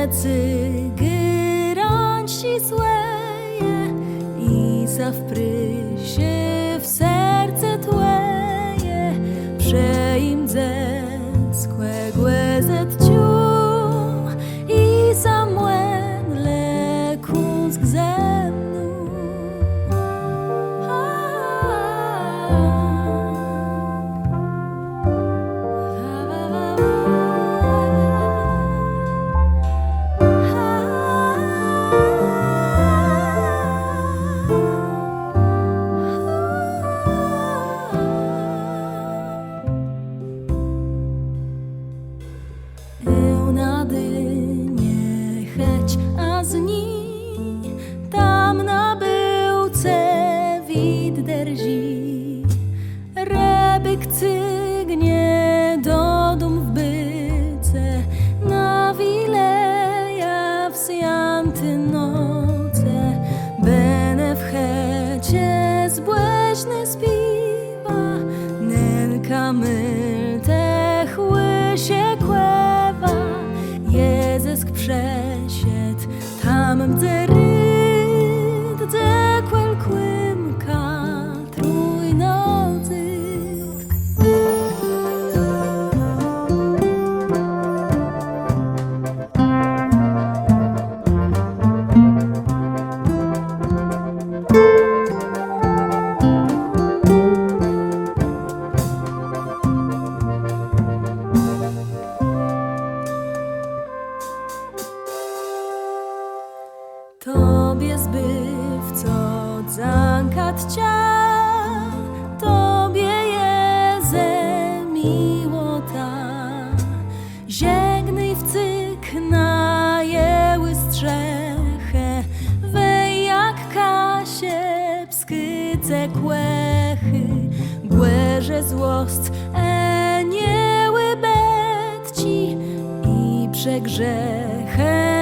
cygyranci złeje i za wprysie w serce twoje przeim skłe głezet ciu i za młyn lekunsk ze mną. Na dynie cheć, a z ní tam na byłce wid derzi. Rebyk cygnie do dum w byce, na wileja w sjanty noce. Bene w checie zbłeźny spiwa, nenka mylte chły się kłewa. Jezesk przesied, tam mdzeryt, dzekwel kłymka, trójnocyk. Tobie zbywco zankat cia, Tobie jeze miłota. Ziegny w cyk najeły strzechę, wej jak kasie pskyce kłechy. Głerze złost nieły betci i przegrzechę